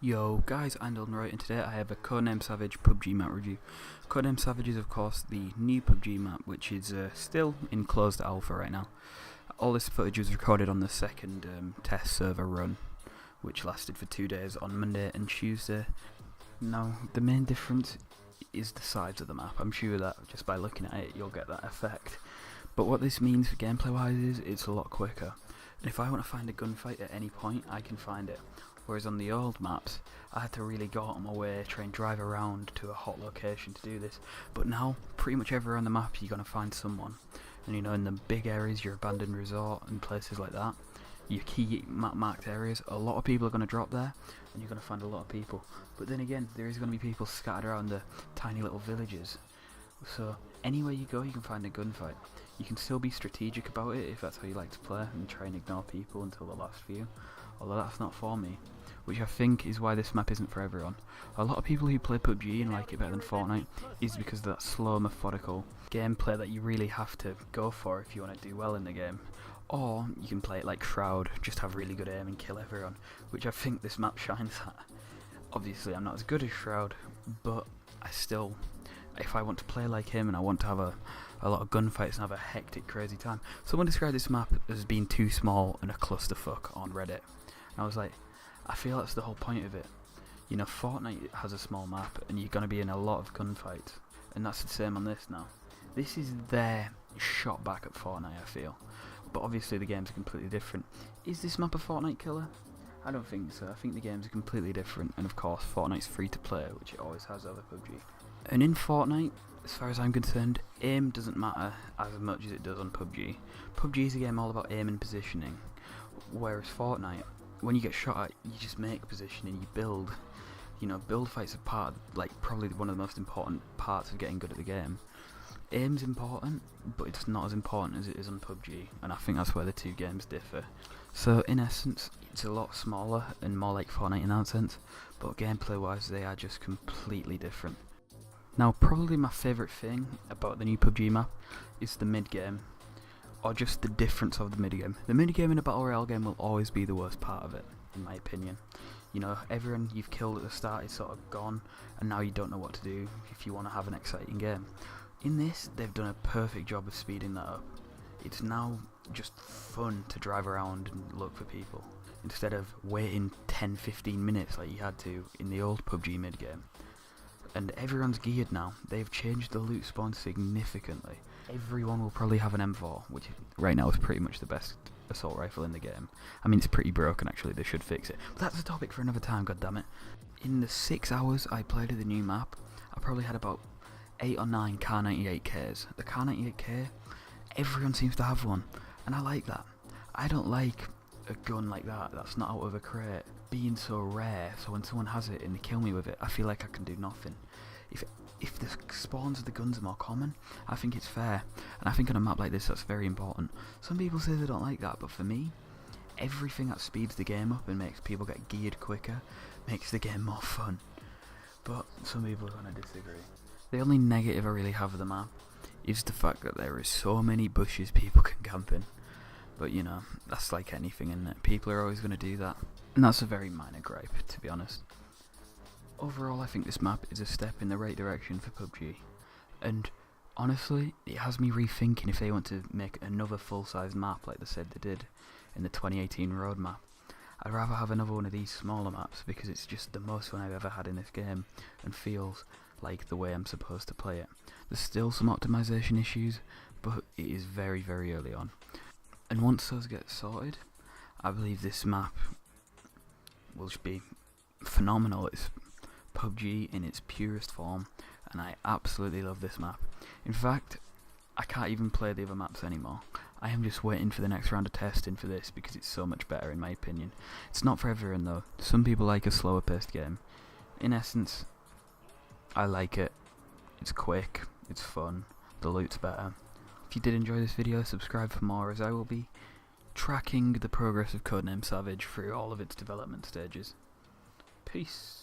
Yo guys, I'm Dylan Wright and today I have a Codename Savage PUBG map review. Codename Savage is of course the new PUBG map which is still in closed alpha right now. All this footage was recorded on the second test server run, which lasted for 2 days on Monday and Tuesday. Now the main difference is the size of the map. I'm sure that just by looking at it you'll get that effect. But what this means for gameplay wise is it's a lot quicker. And if I want to find a gunfight at any point I can find it. Whereas on the old maps, I had to really go out of my way, try and drive around to a hot location to do this. But now, pretty much everywhere on the map you're going to find someone. And you know, in the big areas, your abandoned resort and places like that, your key map marked areas, a lot of people are going to drop there, and you're going to find a lot of people. But then again, there is going to be people scattered around the tiny little villages. So, anywhere you go, you can find a gunfight. You can still be strategic about it if that's how you like to play, and try and ignore people until the last few. Although that's not for me, which I think is why this map isn't for everyone. A lot of people who play PUBG and like it better than Fortnite is because of that slow, methodical gameplay that you really have to go for if you want to do well in the game. Or you can play it like Shroud, just have really good aim and kill everyone, which I think this map shines at. Obviously I'm not as good as Shroud, but I still, if I want to play like him and I want to have a lot of gunfights and have a hectic, crazy time. Someone described this map as being too small and a clusterfuck on Reddit. And I was like, I feel that's the whole point of it. You know, Fortnite has a small map and you're going to be in a lot of gunfights. And that's the same on this now. This is their shot back at Fortnite, I feel. But obviously the games are completely different. Is this map a Fortnite killer? I don't think so. I think the games are completely different. And of course, Fortnite's free to play, which it always has over PUBG. And in Fortnite, as far as I'm concerned, aim doesn't matter as much as it does on PUBG. PUBG is a game all about aim and positioning. Whereas Fortnite, when you get shot at, you just make position and you build. You know, build fights are part, like probably one of the most important parts of getting good at the game. Aim's important, but it's not as important as it is on PUBG, and I think that's where the two games differ. So in essence, it's a lot smaller and more like Fortnite in that sense, but gameplay wise they are just completely different. Now probably my favourite thing about the new PUBG map is the mid-game, or just the difference of the mid-game. The mid-game in a Battle Royale game will always be the worst part of it, in my opinion. You know, everyone you've killed at the start is sort of gone, and now you don't know what to do if you want to have an exciting game. In this, they've done a perfect job of speeding that up. It's now just fun to drive around and look for people, instead of waiting 10-15 minutes like you had to in the old PUBG mid-game. And everyone's geared now. They've changed the loot spawn significantly. Everyone will probably have an M4, which right now is pretty much the best assault rifle in the game. I mean, it's pretty broken actually, they should fix it. But that's a topic for another time, goddammit. In the 6 hours I played of the new map, I probably had about 8 or 9 Kar 98Ks. The Kar 98K, everyone seems to have one, and I like that. I don't like a gun like that that's not out of a crate being so rare, so when someone has it and they kill me with it, I feel like I can do nothing. If the spawns of the guns are more common, I think it's fair, and I think on a map like this that's very important. Some people say they don't like that, but for me, everything that speeds the game up and makes people get geared quicker makes the game more fun. But some people are going to disagree. The only negative I really have of the map is the fact that there is so many bushes people can camp in. But you know, that's like anything, isn't it? People are always going to do that. And that's a very minor gripe, to be honest. Overall, I think this map is a step in the right direction for PUBG. And honestly, it has me rethinking if they want to make another full-size map like they said they did in the 2018 roadmap. I'd rather have another one of these smaller maps because it's just the most fun I've ever had in this game and feels like the way I'm supposed to play it. There's still some optimization issues, but it is very, very early on. And once those get sorted, I believe this map will just be phenomenal. It's PUBG in its purest form, and I absolutely love this map. In fact, I can't even play the other maps anymore. I am just waiting for the next round of testing for this because it's so much better in my opinion. It's not for everyone though. Some people like a slower paced game. In essence, I like it. It's quick, it's fun, the loot's better. If you did enjoy this video, subscribe for more, as I will be tracking the progress of Codename Savage through all of its development stages. Peace.